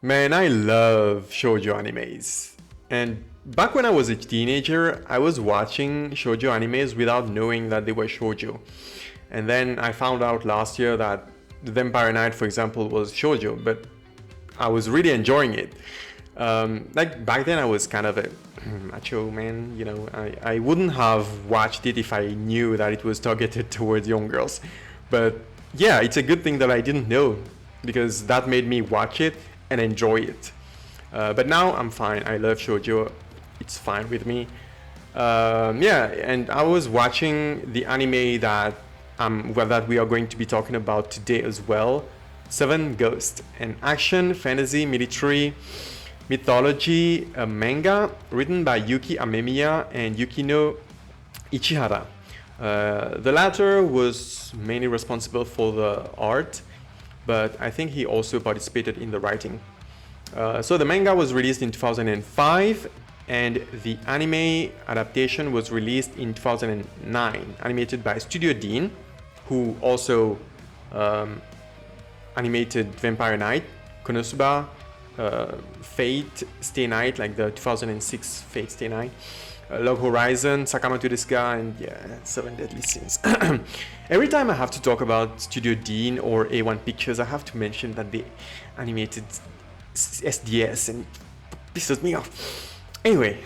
Man, I love shoujo animes. And back when I was a teenager, I was watching shoujo animes without knowing that they were shoujo. And then I found out last year that The Vampire Knight, for example, was shoujo, but I was really enjoying it. Like back then, I was kind of a macho man, you know. I wouldn't have watched it if I knew that it was targeted towards young girls. But yeah, it's a good thing that I didn't know because that made me watch it and enjoy it. But now I'm fine. I love shoujo. It's fine with me. Yeah, and I was watching the anime that we are going to be talking about today as well. Seven Ghosts, an action, fantasy, military, mythology manga written by Yuki Amemiya and Yukino Ichihara. The latter was mainly responsible for the art, but I think he also participated in the writing. So the manga was released in 2005 and the anime adaptation was released in 2009, animated by Studio Dean, who also animated Vampire Knight, Konosuba, Fate Stay Night, like the 2006 Fate Stay Night, Log Horizon, Sakamoto Desuka, and yeah, Seven Deadly Sins. Every time I have to talk about Studio Dean or A1 Pictures, I have to mention that they animated SDS and it pisses me off. Anyway,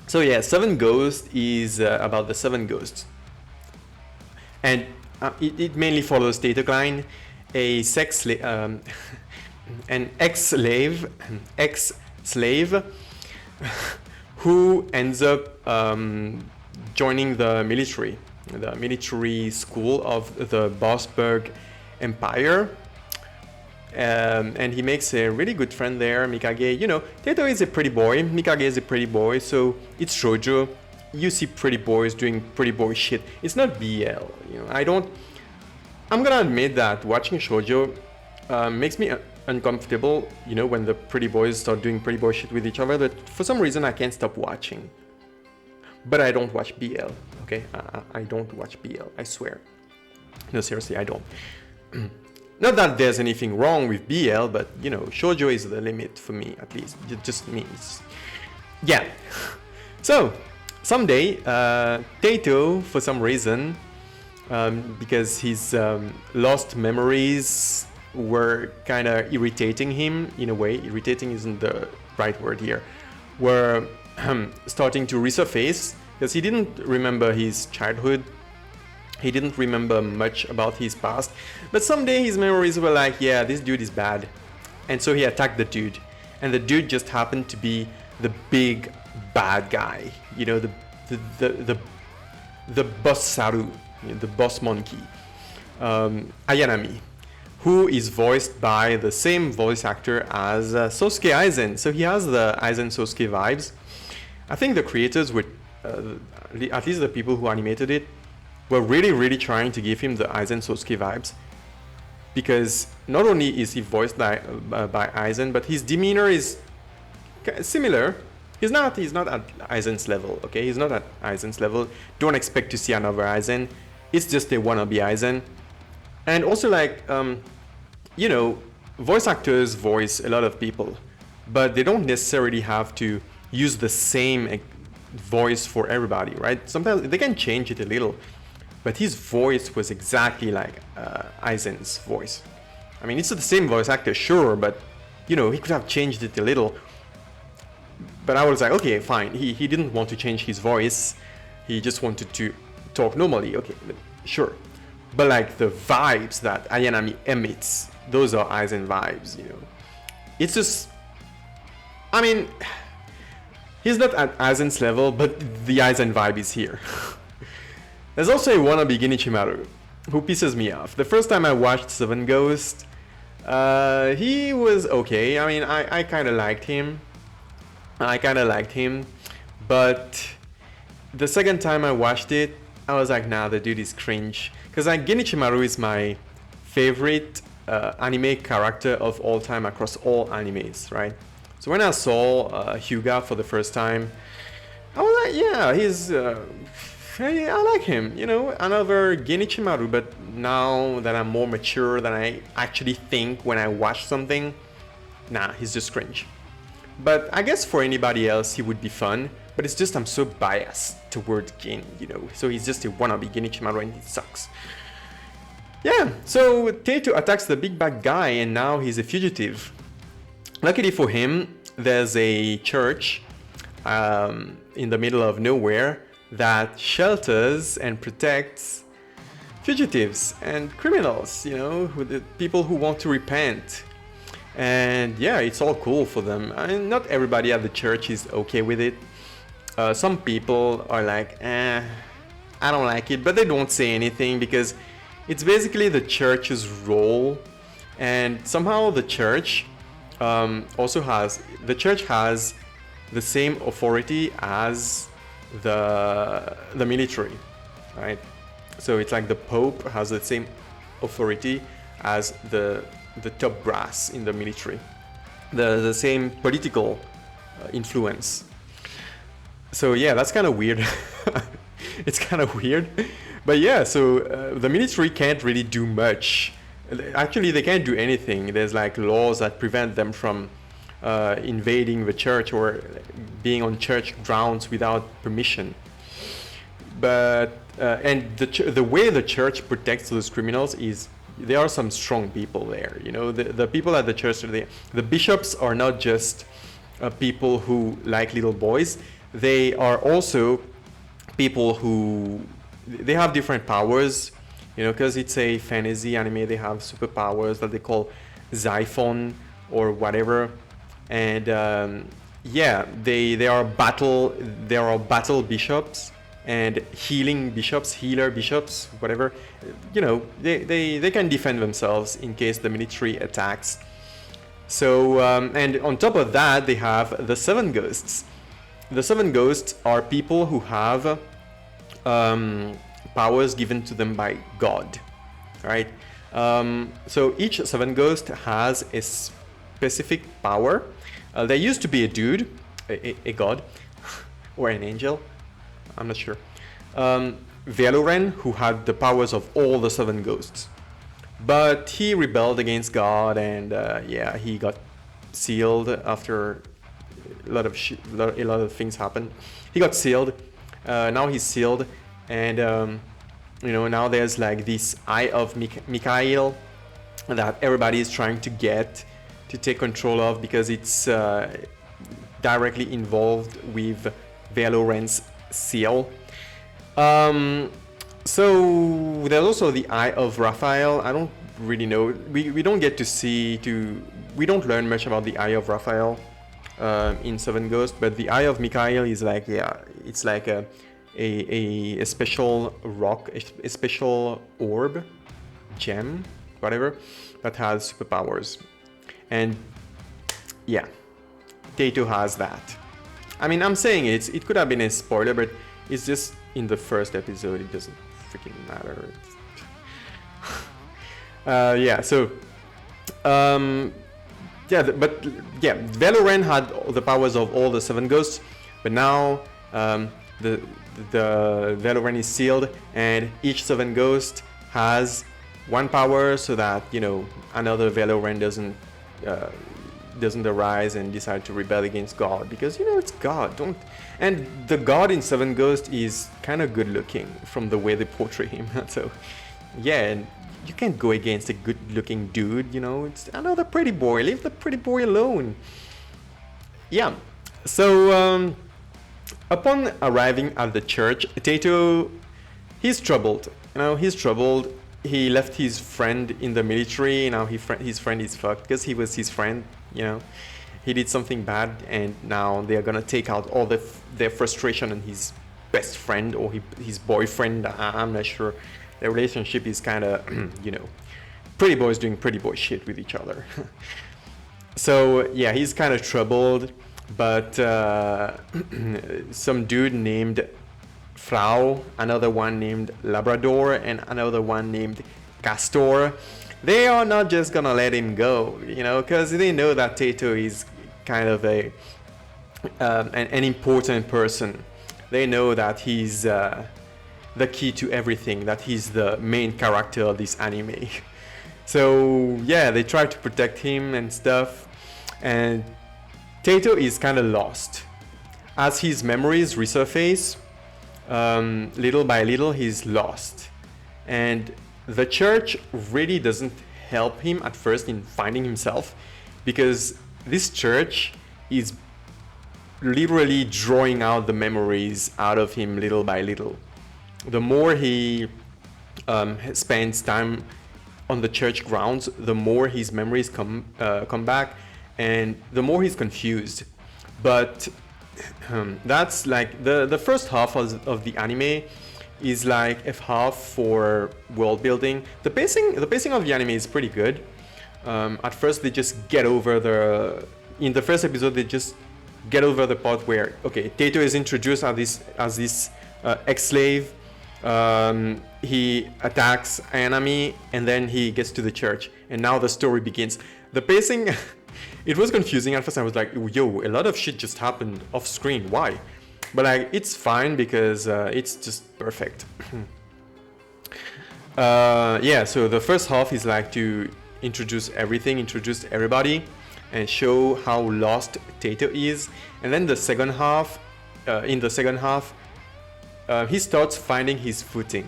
so yeah, Seven Ghosts is about the seven ghosts. And it mainly follows Data Klein, a an ex-slave who ends up joining the military school of the Bossberg Empire. And he makes a really good friend there, Mikage. You know, Teto is a pretty boy, Mikage is a pretty boy, so it's shoujo. You see pretty boys doing pretty boy shit. It's not BL, you know. I'm gonna admit that watching shoujo makes me uncomfortable, you know, when the pretty boys start doing pretty boy shit with each other, but for some reason I can't stop watching. But I don't watch BL, okay? I don't watch BL, I swear. No, seriously, I don't. Not that there's anything wrong with BL, but, you know, shoujo is the limit for me, at least. It just means... Yeah. So, someday, Taito, for some reason, because his lost memories were kind of irritating him, in a way. Irritating isn't the right word here. Were starting to resurface, because he didn't remember his childhood. He didn't remember much about his past, but someday his memories were like, yeah, this dude is bad. And so he attacked the dude. And the dude just happened to be the big bad guy. You know, the boss Saru, the boss monkey. Ayanami, who is voiced by the same voice actor as Sōsuke Aizen. So he has the Aizen Sōsuke vibes. I think the creators were, at least the people who animated it, were really trying to give him the Aizen Sōsuke vibes, because not only is he voiced by Aizen, but his demeanor is similar. He's not at Aizen's level, okay? He's not at Aizen's level. Don't expect to see another Aizen. It's just a wannabe Aizen. And also, like, you know, voice actors voice a lot of people, but they don't necessarily have to use the same voice for everybody, right? Sometimes they can change it a little. But his voice was exactly like Aizen's voice. I mean, it's the same voice actor, sure, but, you know, he could have changed it a little. But I was like, okay, fine. He didn't want to change his voice. He just wanted to talk normally. Okay, sure. But, like, the vibes that Ayanami emits, those are Aizen vibes, you know. It's just... I mean, he's not at Aizen's level, but the Aizen vibe is here. There's also a wannabe Genichimaru, who pisses me off. The first time I watched Seven Ghosts, he was okay. I mean, I kind of liked him. But the second time I watched it, I was like, nah, the dude is cringe. Because like, Genichimaru is my favorite anime character of all time across all animes, right? So when I saw Hyuga for the first time, I was like, yeah, he's... I like him, you know, another Genichimaru, but now that I'm more mature than I actually think when I watch something, nah, he's just cringe. But I guess for anybody else, he would be fun. But it's just I'm so biased toward Gin, you know. So he's just a wannabe Genichimaru and he sucks. Yeah, so Taito attacks the big bad guy and now he's a fugitive. Luckily for him, there's a church in the middle of nowhere that shelters and protects fugitives and criminals, you know, the people who want to repent. And yeah, it's all cool for them. I mean, not everybody at the church is okay with it. Some people are like, I don't like it, but they don't say anything because it's basically the church's role. And somehow the church has the same authority as the military, right? So it's like the Pope has the same authority as the top brass in the military, the same political influence. So yeah, that's kind of weird. It's kind of weird, but yeah. So the military can't really do much. Actually, they can't do anything. There's like laws that prevent them from invading the church or being on church grounds without permission. But and the way the church protects those criminals is there are some strong people there. You know, the people at the church, the bishops are not just people who like little boys. They are also people who they have different powers. You know, because it's a fantasy anime, they have superpowers that they call Xiphon or whatever. And yeah, they are battle bishops and healer bishops, whatever. You know, they can defend themselves in case the military attacks. So and on top of that, they have the seven ghosts. The seven ghosts are people who have powers given to them by God, right? So each seven ghost has a specific power. There used to be a dude, a god, or an angel, I'm not sure. Veloren, who had the powers of all the seven ghosts. But he rebelled against God and yeah, he got sealed after a lot of things happened. He got sealed. Now he's sealed. And you know, now there's like this Eye of Mikhail that everybody is trying to take control of because it's directly involved with Veloren's seal. So there's also the Eye of Raphael. I don't really know. We don't get to we don't learn much about the Eye of Raphael in Seven Ghosts, but the Eye of Mikhail is like, yeah, it's like a special rock, a special orb, gem, whatever, that has superpowers. And yeah, Taito has that. I mean, I'm saying it could have been a spoiler, but it's just in the first episode, it doesn't freaking matter. Yeah, so yeah, but yeah, Veloren had the powers of all the seven ghosts, but now the Veloren is sealed, and each seven ghost has one power, so that, you know, another Veloren doesn't arise and decide to rebel against God, because, you know, it's God. And the God in Seven Ghosts is kind of good looking from the way they portray him. So yeah, and you can't go against a good looking dude, you know. It's another pretty boy. Leave the pretty boy alone. Yeah, so upon arriving at the church, Taito, he's troubled. You know, he's troubled. He left his friend in the military. Now his friend is fucked because he was his friend, you know. He did something bad, and now they're gonna take out all their frustration on his best friend or his boyfriend. I'm not sure. Their relationship is kind of, you know, pretty boys doing pretty boy shit with each other. So yeah, he's kind of troubled, but some dude named Frau, another one named Labrador, and another one named Castor, they are not just gonna let him go, you know, because they know that Taito is kind of an important person. They know that he's the key to everything, that he's the main character of this anime. So yeah, they try to protect him and stuff. and Taito is kind of lost. As his memories resurface, little by little, he's lost. And the church really doesn't help him at first in finding himself, because this church is literally drawing out the memories out of him little by little. The more he spends time on the church grounds, the more his memories come back, and the more he's confused. But that's like the first half of the anime is like a half for world building. The pacing of the anime is pretty good. At first, they just get over in the first episode, they just get over the part where, okay, Taito is introduced as this ex-slave. He attacks Ayanami, and then he gets to the church, and now the story begins. The pacing, it was confusing at first. I was like, yo, a lot of shit just happened off screen. Why? But like, it's fine because it's just perfect. Yeah, so the first half is like to introduce everything, introduce everybody, and show how lost Taito is. And then the second half, he starts finding his footing,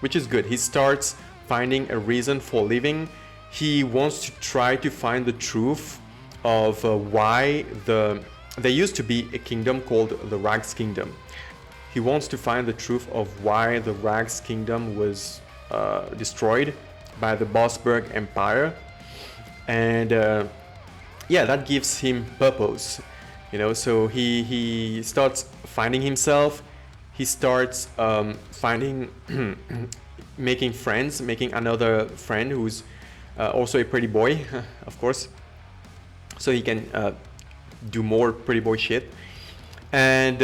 which is good. He starts finding a reason for living. He wants to try to find the truth of why there used to be a kingdom called the Rags Kingdom. He wants to find the truth of why the Rags Kingdom was destroyed by the Bossberg Empire. And yeah, that gives him purpose, you know. So he starts finding himself. He starts making friends, making another friend who's also a pretty boy, of course. So he can do more pretty boy shit. And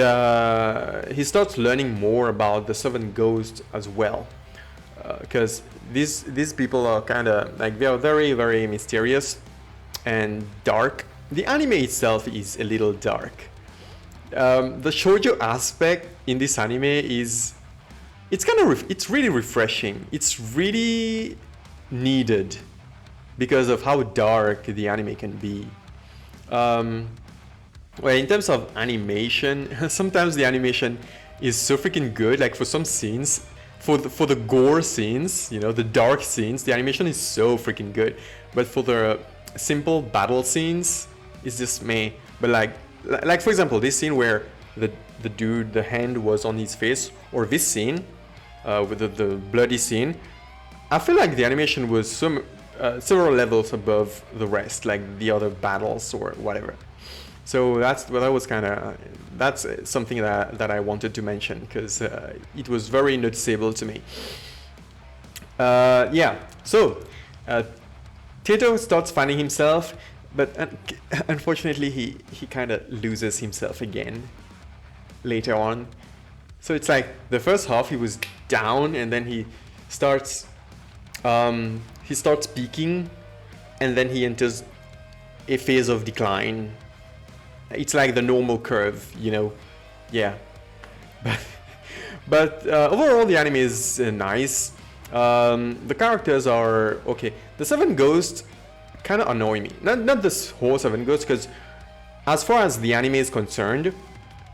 he starts learning more about the Seven Ghosts as well. Because these people are kind of like, they are very, very mysterious and dark. The anime itself is a little dark. The shoujo aspect in this anime is, it's really refreshing. It's really needed because of how dark the anime can be. Well, in terms of animation, sometimes the animation is so freaking good. Like for some scenes, for the gore scenes, you know, the dark scenes, the animation is so freaking good. But for the simple battle scenes, it's just meh. But like for example, this scene where the dude, the hand was on his face, or this scene with the bloody scene, I feel like the animation was several levels above the rest, like the other battles or whatever. So that's something that I wanted to mention, because it was very noticeable to me. Yeah, so Taito starts finding himself, but unfortunately he kind of loses himself again later on. So it's like the first half he was down, and then he starts peaking, and then he enters a phase of decline. It's like the normal curve, you know. Yeah. But overall the anime is nice. The characters are okay. The Seven Ghosts kind of annoy me. Not this whole Seven Ghosts, because as far as the anime is concerned,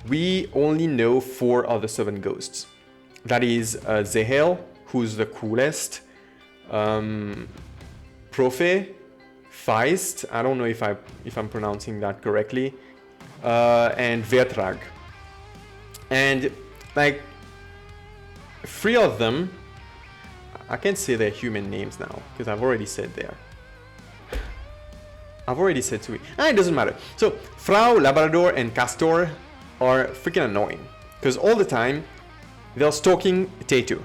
we only know 4 of the Seven Ghosts. That is Zehel, who's the coolest, Profe, Feist, I don't know if I'm pronouncing that correctly, and Vertrag. And like 3 of them, I can't say their human names now because I've already said 3. It doesn't matter. So Frau, Labrador, and Castor are freaking annoying because all the time they're stalking Taito.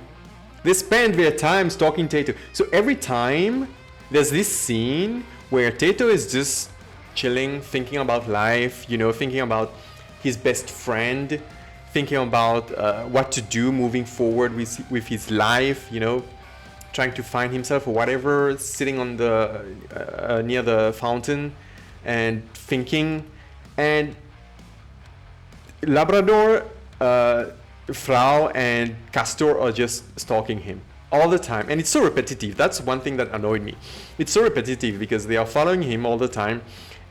They spend their time stalking Taito. So every time there's this scene where Taito is just chilling, thinking about life, you know, thinking about his best friend, thinking about what to do moving forward with his life, you know, trying to find himself or whatever, sitting on the near the fountain and thinking. And Labrador, Frau, and Castor are just stalking him all the time, and it's so repetitive. That's one thing that annoyed me. It's so repetitive because they are following him all the time,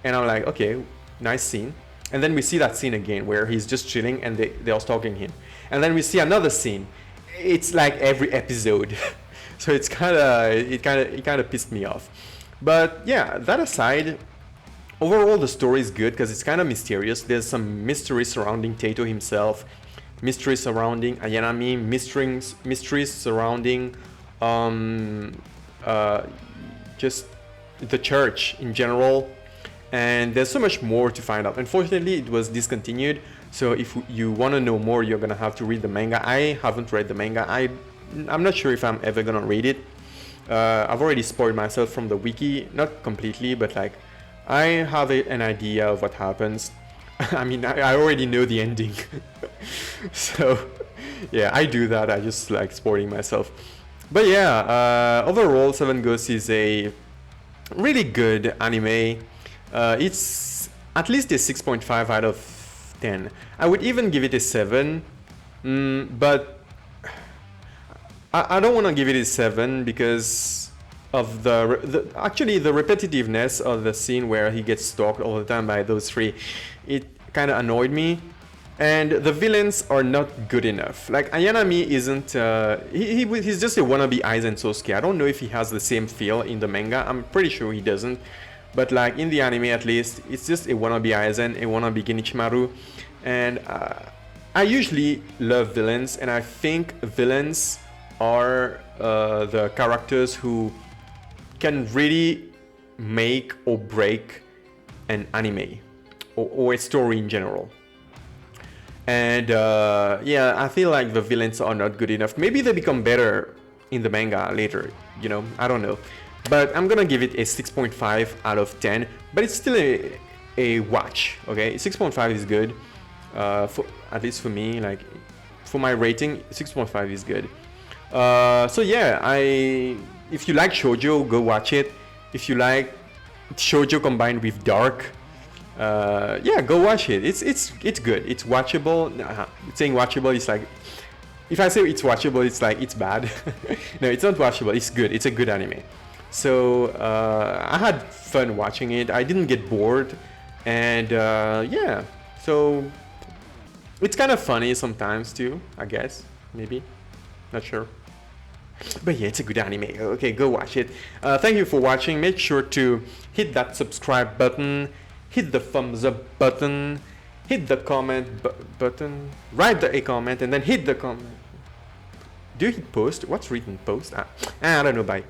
And I'm like, okay, nice scene. And then we see that scene again where he's just chilling and they're stalking him. And then we see another scene. It's like every episode. So it kind of pissed me off. But yeah, that aside, overall the story is good because it's kind of mysterious. There's some mystery surrounding Taito himself, mystery surrounding Ayanami, mysteries surrounding just the church in general. And there's so much more to find out. Unfortunately, it was discontinued. So if you want to know more, you're going to have to read the manga. I haven't read the manga. I'm not sure if I'm ever going to read it. I've already spoiled myself from the wiki. Not completely, but like I have an idea of what happens. I mean, I already know the ending. So yeah, I do that. I just like spoiling myself. But yeah, overall, Seven Ghosts is a really good anime. It's at least a 6.5 out of 10. I would even give it a 7, but I don't want to give it a 7 because of actually the repetitiveness of the scene where he gets stalked all the time by those three. It kind of annoyed me. And the villains are not good enough. Like Ayanami isn't, he's just a wannabe Aizen Sōsuke. I don't know if he has the same feel in the manga. I'm pretty sure he doesn't. But like in the anime at least, it's just a wannabe Aizen, a wannabe Genichimaru. And I usually love villains, and I think villains are the characters who can really make or break an anime or a story in general. And yeah, I feel like the villains are not good enough. Maybe they become better in the manga later, you know, I don't know. But I'm gonna give it a 6.5 out of 10, but it's still a watch, okay? 6.5 is good, at least for me, like, for my rating, 6.5 is good. So yeah, if you like shoujo, go watch it. If you like shoujo combined with dark, yeah, go watch it. It's good. It's watchable. Saying watchable is like, if I say it's watchable, it's like it's bad. No, it's not watchable. It's good. It's a good anime. So I had fun watching it. I didn't get bored, and yeah. So it's kind of funny sometimes too, I guess. Maybe, not sure. But yeah, it's a good anime. Okay, go watch it. Thank you for watching. Make sure to hit that subscribe button. Hit the thumbs up button, hit the comment button, write a comment, and then hit the comment. Do you hit post? What's written post? I don't know, bye.